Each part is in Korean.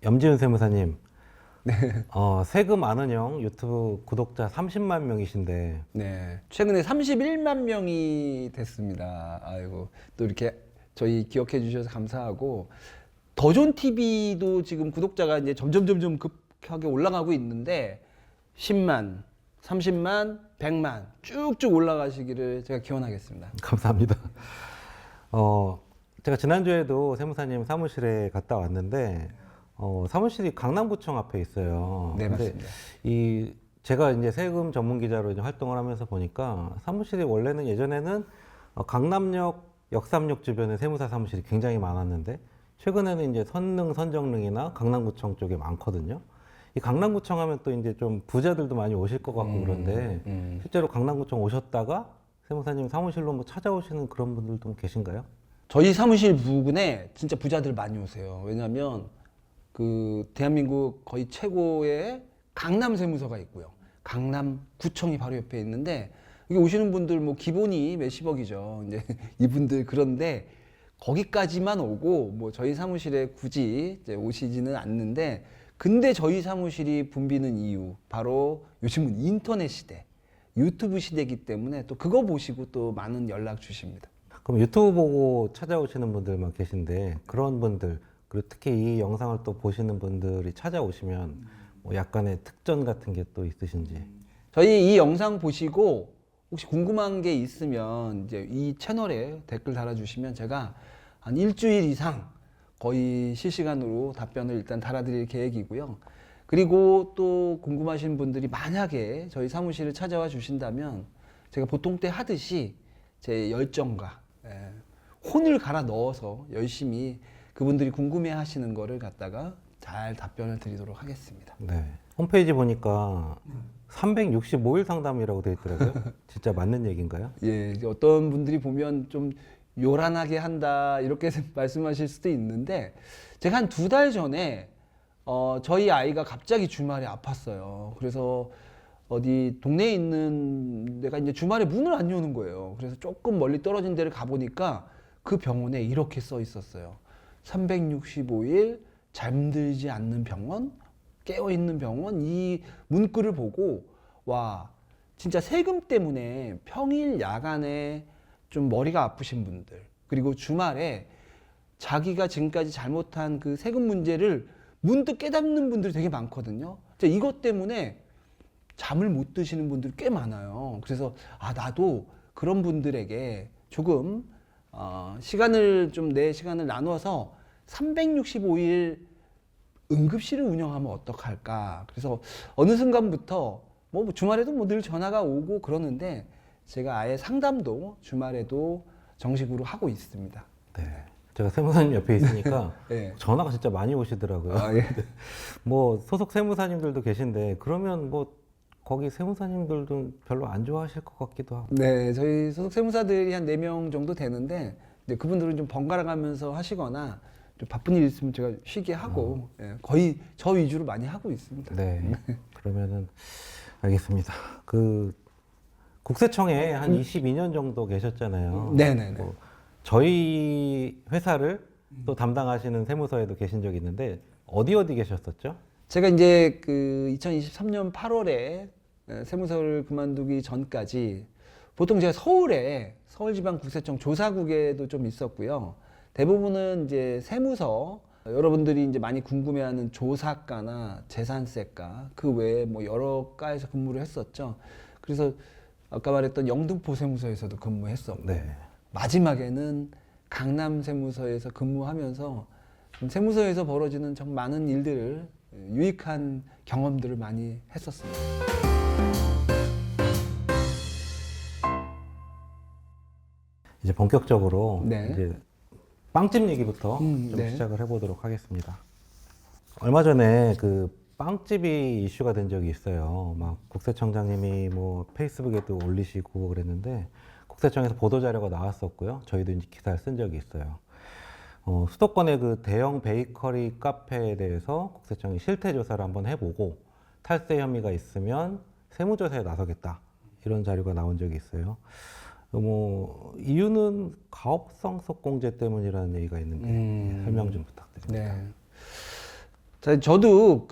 염지훈 세무사님, 네. 세금 아는 형 유튜브 구독자 30만 명이신데, 네. 최근에 31만 명이 됐습니다. 아이고, 또 이렇게 저희 기억해 주셔서 감사하고, 더존 TV도 지금 구독자가 이제 점점 급하게 올라가고 있는데, 10만, 30만, 100만 쭉쭉 올라가시기를 제가 기원하겠습니다. 감사합니다. 제가 지난주에도 세무사님 사무실에 갔다 왔는데, 사무실이 강남구청 앞에 있어요. 네, 근데 맞습니다. 제가 이제 세금 전문 기자로 이제 활동을 하면서 보니까 사무실이 원래는 예전에는 강남역, 역삼역 주변에 세무사 사무실이 굉장히 많았는데 최근에는 이제 선릉, 선정릉이나 강남구청 쪽에 많거든요. 이 강남구청 하면 또 이제 좀 부자들도 많이 오실 것 같고 그런데 실제로 강남구청 오셨다가 세무사님 사무실로 뭐 찾아오시는 그런 분들도 계신가요? 저희 사무실 부근에 진짜 부자들 많이 오세요. 왜냐하면 그 대한민국 거의 최고의 강남 세무서가 있고요. 강남구청이 바로 옆에 있는데 여기 오시는 분들 뭐 기본이 몇십억이죠. 이제 이분들 그런데 거기까지만 오고 뭐 저희 사무실에 굳이 이제 오시지는 않는데 근데 저희 사무실이 붐비는 이유 바로 요즘은 인터넷 시대, 유튜브 시대이기 때문에 또 그거 보시고 또 많은 연락 주십니다. 그럼 유튜브 보고 찾아오시는 분들만 계신데 그런 분들 그리고 특히 이 영상을 또 보시는 분들이 찾아오시면 뭐 약간의 특전 같은 게 또 있으신지. 저희 이 영상 보시고 혹시 궁금한 게 있으면 이제 이 채널에 댓글 달아주시면 제가 한 일주일 이상 거의 실시간으로 답변을 일단 달아드릴 계획이고요. 그리고 또 궁금하신 분들이 만약에 저희 사무실을 찾아와 주신다면 제가 보통 때 하듯이 제 열정과 혼을 갈아 넣어서 열심히 그분들이 궁금해 하시는 거를 갖다가 잘 답변을 드리도록 하겠습니다. 네. 홈페이지 보니까 365일 상담이라고 되어 있더라고요. 진짜 맞는 얘기인가요? 예, 이제 어떤 분들이 보면 좀 요란하게 한다 이렇게 말씀하실 수도 있는데 제가 한 2달 전에 저희 아이가 갑자기 주말에 아팠어요. 그래서 어디 동네에 있는 데가 이제 주말에 문을 안 여는 거예요. 그래서 조금 멀리 떨어진 데를 가보니까 그 병원에 이렇게 써 있었어요. 365일 잠들지 않는 병원, 깨어있는 병원. 이 문구를 보고 와 진짜 세금 때문에 평일 야간에 좀 머리가 아프신 분들 그리고 주말에 자기가 지금까지 잘못한 그 세금 문제를 문득 깨닫는 분들이 되게 많거든요. 이것 때문에 잠을 못 드시는 분들이 꽤 많아요. 그래서 나도 그런 분들에게 조금 시간을 좀 내 시간을 나눠서 365일 응급실을 운영하면 어떡할까. 그래서 어느 순간부터 뭐 주말에도 뭐 늘 전화가 오고 그러는데 제가 아예 상담도 주말에도 정식으로 하고 있습니다. 네. 제가 세무사님 옆에 있으니까 네. 전화가 진짜 많이 오시더라고요. 예. 뭐 소속 세무사님들도 계신데 그러면 뭐 거기 세무사님들도 별로 안 좋아하실 것 같기도 하고. 네, 저희 소속 세무사들이 한 4명 정도 되는데 그분들은 좀 번갈아 가면서 하시거나 좀 바쁜 일 있으면 제가 쉬게 하고 거의 저 위주로 많이 하고 있습니다. 네. 그러면은 알겠습니다. 그 국세청에 한 22년 정도 계셨잖아요. 네네네. 뭐 저희 회사를 또 담당하시는 세무서에도 계신 적이 있는데 어디 계셨었죠? 제가 이제 그 2023년 8월에 세무서를 그만두기 전까지 보통 제가 서울지방국세청 조사국에도 좀 있었고요. 대부분은 이제 세무서 여러분들이 이제 많이 궁금해하는 조사과나 재산세과 그 외에 뭐 여러 과에서 근무를 했었죠. 그래서 아까 말했던 영등포 세무서에서도 근무했었고 네. 마지막에는 강남 세무서에서 근무하면서 세무서에서 벌어지는 정 많은 일들을 유익한 경험들을 많이 했었습니다. 이제 본격적으로 네. 이제 빵집 얘기부터 좀 네. 시작을 해보도록 하겠습니다. 얼마 전에 그 빵집이 이슈가 된 적이 있어요. 막 국세청장님이 뭐 페이스북에도 올리시고 그랬는데 국세청에서 보도 자료가 나왔었고요. 저희도 이제 기사를 쓴 적이 있어요. 수도권의 그 대형 베이커리 카페에 대해서 국세청이 실태 조사를 한번 해보고 탈세 혐의가 있으면 세무조사에 나서겠다 이런 자료가 나온 적이 있어요. 뭐 이유는 가업성 속공제 때문이라는 얘기가 있는데 설명 좀 부탁드립니다. 네. 저도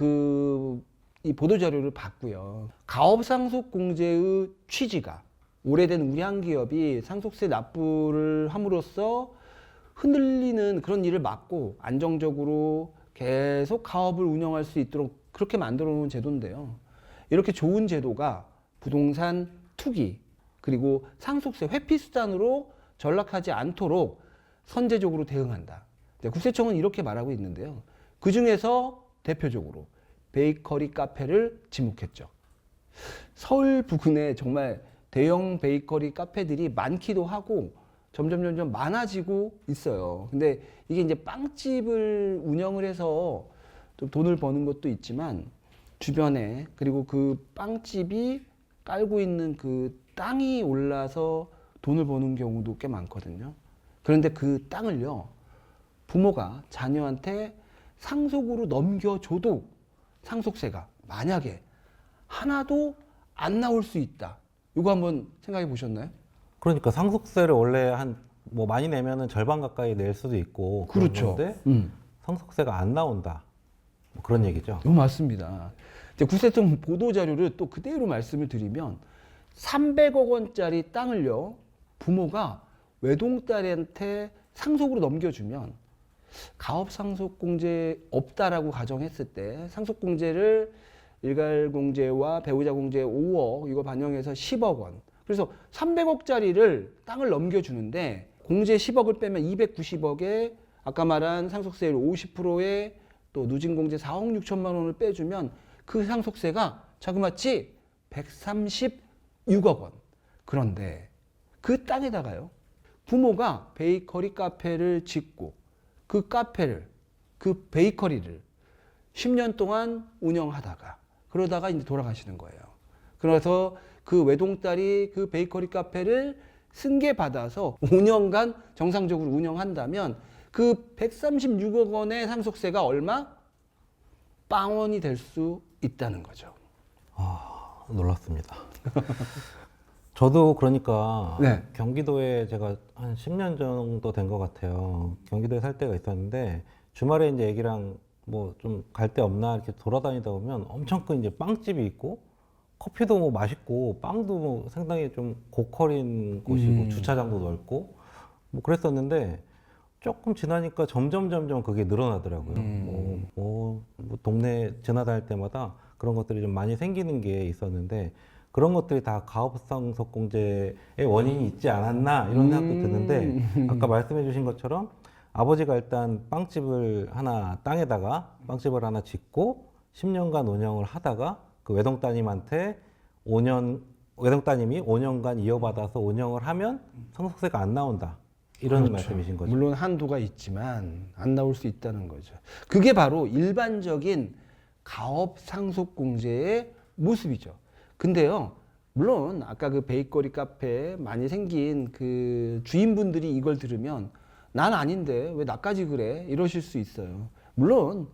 이 보도 자료를 봤고요. 가업 상속 공제의 취지가 오래된 우리 한 기업이 상속세 납부를 함으로써 흔들리는 그런 일을 막고 안정적으로 계속 가업을 운영할 수 있도록 그렇게 만들어 놓은 제도인데요. 이렇게 좋은 제도가 부동산 투기 그리고 상속세 회피 수단으로 전락하지 않도록 선제적으로 대응한다. 국세청은 이렇게 말하고 있는데요. 그 중에서 대표적으로 베이커리 카페를 지목했죠. 서울 부근에 정말 대형 베이커리 카페들이 많기도 하고 점점 많아지고 있어요. 근데 이게 이제 빵집을 운영을 해서 좀 돈을 버는 것도 있지만 주변에 그리고 그 빵집이 깔고 있는 그 땅이 올라서 돈을 버는 경우도 꽤 많거든요. 그런데 그 땅을요, 부모가 자녀한테 상속으로 넘겨줘도 상속세가 만약에 하나도 안 나올 수 있다. 이거 한번 생각해 보셨나요? 그러니까 상속세를 원래 뭐 많이 내면은 절반 가까이 낼 수도 있고 그렇죠. 그런데 상속세가 안 나온다. 뭐 그런 얘기죠. 맞습니다. 이제 국세청 보도 자료를 또 그대로 말씀을 드리면 300억 원짜리 땅을요, 부모가 외동딸한테 상속으로 넘겨주면 가업상속공제 없다라고 가정했을 때 상속공제를 일괄공제와 배우자공제 5억 이거 반영해서 10억 원. 그래서 300억짜리를 땅을 넘겨주는데 공제 10억을 빼면 290억에 아까 말한 상속세율 50%에 또 누진공제 4억 6천만 원을 빼주면 그 상속세가 자그마치 136억 원. 그런데 그 땅에다가요, 부모가 베이커리 카페를 짓고 그 카페를, 그 베이커리를 10년 동안 운영하다가 그러다가 이제 돌아가시는 거예요. 그래서 그 외동딸이 그 베이커리 카페를 승계받아서 5년간 정상적으로 운영한다면 그 136억 원의 상속세가 얼마? 빵원이 될 수 있다는 거죠. 아, 놀랐습니다. 저도 그러니까 네. 경기도에 제가 한 10년 정도 된 것 같아요. 경기도에 살 때가 있었는데 주말에 이제 애기랑 뭐 좀 갈 데 없나 이렇게 돌아다니다 보면 엄청 큰 이제 빵집이 있고 커피도 뭐 맛있고 빵도 뭐 상당히 좀 고퀄인 곳이고 주차장도 넓고 뭐 그랬었는데 조금 지나니까 점점 그게 늘어나더라고요. 뭐 동네 지나다닐 때마다 그런 것들이 좀 많이 생기는 게 있었는데 그런 것들이 다 가업상속공제의 원인이 있지 않았나 이런 생각도 드는데 아까 말씀해 주신 것처럼 아버지가 일단 땅에다가 빵집을 하나 짓고 10년간 운영을 하다가 그 외동따님한테 외동따님이 5년간 이어받아서 운영을 하면 상속세가 안 나온다. 이런 그렇죠. 말씀이신 거죠. 물론 한도가 있지만 안 나올 수 있다는 거죠. 그게 바로 일반적인 가업상속공제의 모습이죠. 근데요, 물론 아까 그 베이커리 카페에 많이 생긴 그 주인분들이 이걸 들으면 난 아닌데 왜 나까지 그래? 이러실 수 있어요. 물론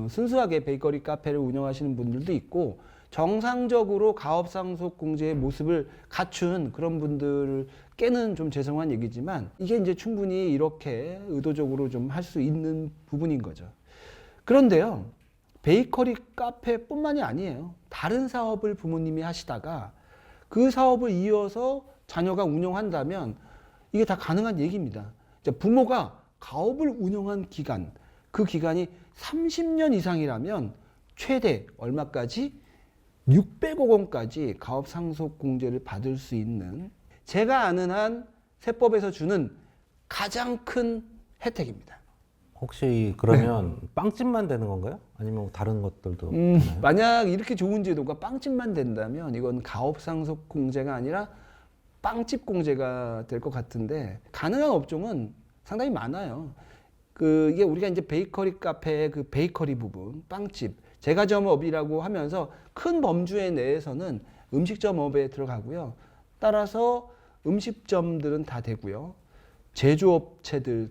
순수하게 베이커리 카페를 운영하시는 분들도 있고 정상적으로 가업상속공제의 모습을 갖춘 그런 분들께는 좀 죄송한 얘기지만 이게 이제 충분히 이렇게 의도적으로 좀 할 수 있는 부분인 거죠. 그런데요, 베이커리 카페뿐만이 아니에요. 다른 사업을 부모님이 하시다가 그 사업을 이어서 자녀가 운영한다면 이게 다 가능한 얘기입니다. 부모가 가업을 운영한 기간, 그 기간이 30년 이상이라면 최대 얼마까지? 600억 원까지 가업상속공제를 받을 수 있는 제가 아는 한 세법에서 주는 가장 큰 혜택입니다. 혹시 그러면 빵집만 되는 건가요? 아니면 다른 것들도 되나요? 만약 이렇게 좋은 제도가 빵집만 된다면 이건 가업상속공제가 아니라 빵집 공제가 될 것 같은데 가능한 업종은 상당히 많아요. 이게 우리가 이제 베이커리 카페의 그 베이커리 부분, 빵집, 제과점업이라고 하면서 큰 범주에 내에서는 음식점업에 들어가고요. 따라서 음식점들은 다 되고요. 제조업체들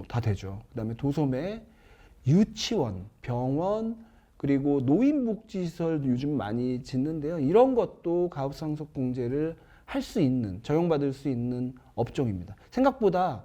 다 되죠. 그다음에 도소매, 유치원, 병원, 그리고 노인복지시설 요즘 많이 짓는데요. 이런 것도 가업상속공제를 할 수 있는, 적용받을 수 있는 업종입니다. 생각보다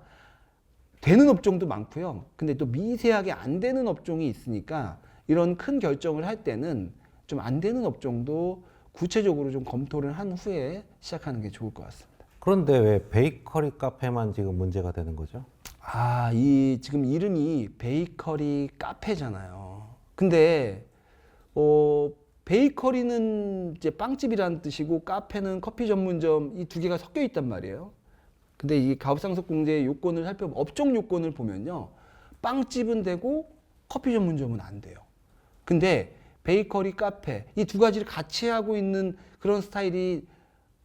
되는 업종도 많고요. 근데 또 미세하게 안 되는 업종이 있으니까 이런 큰 결정을 할 때는 좀 안 되는 업종도 구체적으로 좀 검토를 한 후에 시작하는 게 좋을 것 같습니다. 그런데 왜 베이커리 카페만 지금 문제가 되는 거죠? 아, 이 지금 이름이 베이커리 카페잖아요. 근데 베이커리는 이제 빵집이라는 뜻이고 카페는 커피 전문점, 이 두 개가 섞여 있단 말이에요. 근데 이 가업상속공제의 요건을 살펴보면 업종 요건을 보면요, 빵집은 되고 커피 전문점은 안 돼요. 근데 베이커리, 카페 이 두 가지를 같이 하고 있는 그런 스타일이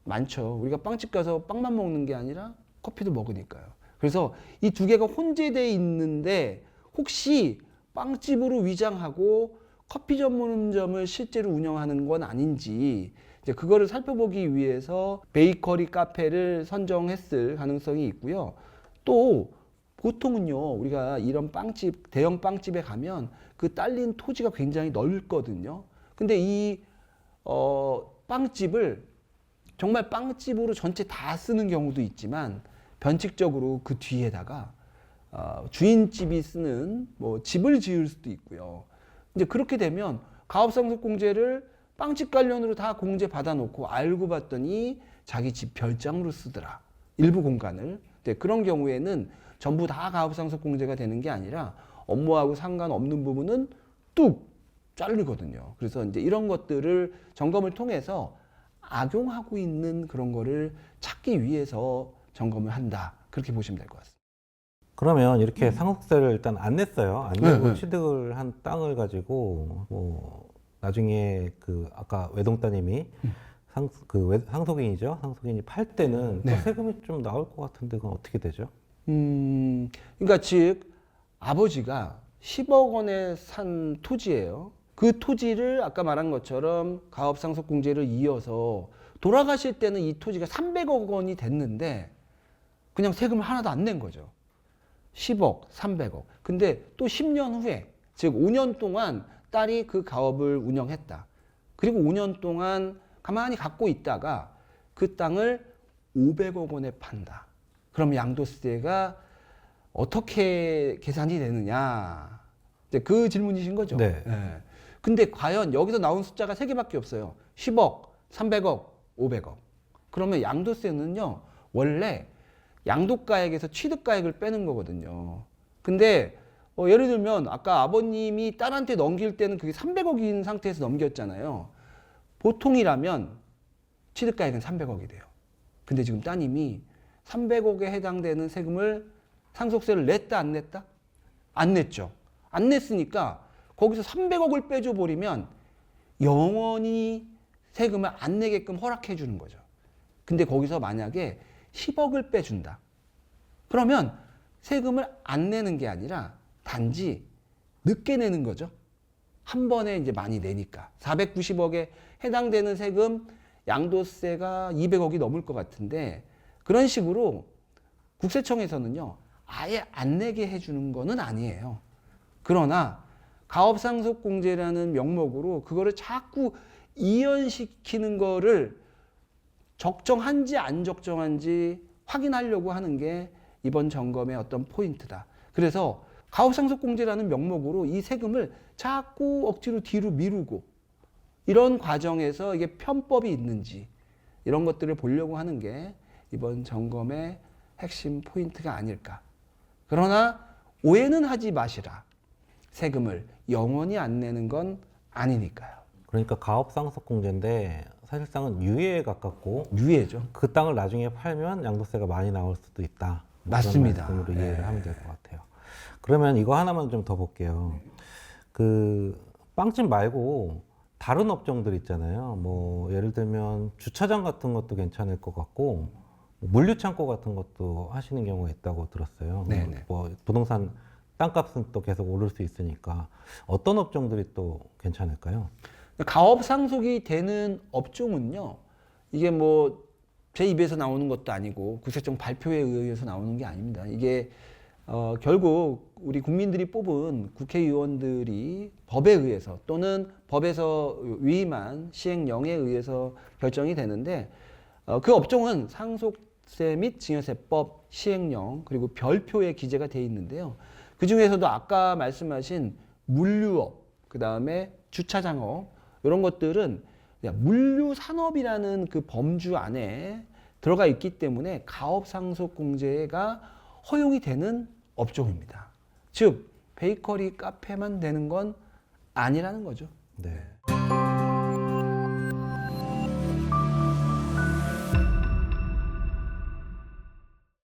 많죠. 우리가 빵집 가서 빵만 먹는 게 아니라 커피도 먹으니까요. 그래서 이 두 개가 혼재되어 있는데 혹시 빵집으로 위장하고 커피 전문점을 실제로 운영하는 건 아닌지 이제 그거를 살펴보기 위해서 베이커리 카페를 선정했을 가능성이 있고요. 또 보통은요, 우리가 이런 빵집, 대형 빵집에 가면 그 딸린 토지가 굉장히 넓거든요. 근데 이 빵집을 정말 빵집으로 전체 다 쓰는 경우도 있지만 변칙적으로 그 뒤에다가 주인집이 쓰는 뭐 집을 지을 수도 있고요. 이제 그렇게 되면 가업상속공제를 빵집 관련으로 다 공제 받아놓고 알고 봤더니 자기 집 별장으로 쓰더라, 일부 공간을. 네, 그런 경우에는 전부 다 가업상속공제가 되는 게 아니라 업무하고 상관없는 부분은 뚝 자르거든요. 그래서 이제 이런 것들을 점검을 통해서 악용하고 있는 그런 거를 찾기 위해서 점검을 한다, 그렇게 보시면 될 것 같습니다. 그러면 이렇게 상속세를 일단 안 냈어요. 안 내고 네. 취득을 한 땅을 가지고 뭐 나중에 그 아까 외동따님이 상속인이죠. 상속인이 팔 때는 또 네. 세금이 좀 나올 것 같은데 그건 어떻게 되죠? 그러니까 즉 아버지가 10억 원에 산 토지예요. 그 토지를 아까 말한 것처럼 가업상속공제를 이어서 돌아가실 때는 이 토지가 300억 원이 됐는데 그냥 세금을 하나도 안 낸 거죠. 10억, 300억. 근데 또 10년 후에, 즉 5년 동안 딸이 그 가업을 운영했다. 그리고 5년 동안 가만히 갖고 있다가 그 땅을 500억 원에 판다. 그럼 양도세가 어떻게 계산이 되느냐? 이제 그 질문이신 거죠. 네. 예. 근데 과연 여기서 나온 숫자가 세 개밖에 없어요. 10억, 300억, 500억. 그러면 양도세는요, 원래 양도가액에서 취득가액을 빼는 거거든요. 근데 예를 들면 아까 아버님이 딸한테 넘길 때는 그게 300억인 상태에서 넘겼잖아요. 보통이라면 취득가액은 300억이 돼요. 근데 지금 따님이 300억에 해당되는 세금을, 상속세를 냈다 안 냈다? 안 냈죠. 안 냈으니까 거기서 300억을 빼줘 버리면 영원히 세금을 안 내게끔 허락해 주는 거죠. 근데 거기서 만약에 10억을 빼준다. 그러면 세금을 안 내는 게 아니라 단지 늦게 내는 거죠. 한 번에 이제 많이 내니까. 490억에 해당되는 세금 양도세가 200억이 넘을 것 같은데, 그런 식으로 국세청에서는요, 아예 안 내게 해주는 거는 아니에요. 그러나 가업상속공제라는 명목으로 그거를 자꾸 이연시키는 거를 적정한지 안 적정한지 확인하려고 하는 게 이번 점검의 어떤 포인트다. 그래서 가업상속공제라는 명목으로 이 세금을 자꾸 억지로 뒤로 미루고 이런 과정에서 이게 편법이 있는지 이런 것들을 보려고 하는 게 이번 점검의 핵심 포인트가 아닐까. 그러나 오해는 하지 마시라. 세금을 영원히 안 내는 건 아니니까요. 그러니까 가업상속공제인데 사실상은 유예에 가깝고 유예죠. 그 땅을 나중에 팔면 양도세가 많이 나올 수도 있다. 맞습니다. 그런 말씀으로 이해를 네. 하면 될 것 같아요. 그러면 이거 하나만 좀 더 볼게요. 그 빵집 말고 다른 업종들 있잖아요. 뭐 예를 들면 주차장 같은 것도 괜찮을 것 같고 물류창고 같은 것도 하시는 경우가 있다고 들었어요. 네네. 뭐 부동산 땅값은 또 계속 오를 수 있으니까 어떤 업종들이 또 괜찮을까요? 가업 상속이 되는 업종은요, 이게 뭐 제 입에서 나오는 것도 아니고 국세청 발표에 의해서 나오는 게 아닙니다. 이게 결국 우리 국민들이 뽑은 국회의원들이 법에 의해서 또는 법에서 위임한 시행령에 의해서 결정이 되는데, 그 업종은 상속세 및 증여세법 시행령 그리고 별표에 기재가 되어 있는데요. 그 중에서도 아까 말씀하신 물류업, 그 다음에 주차장업 이런 것들은 물류산업이라는 그 범주 안에 들어가 있기 때문에 가업상속공제가 허용이 되는 업종입니다. 즉 베이커리 카페만 되는 건 아니라는 거죠. 네.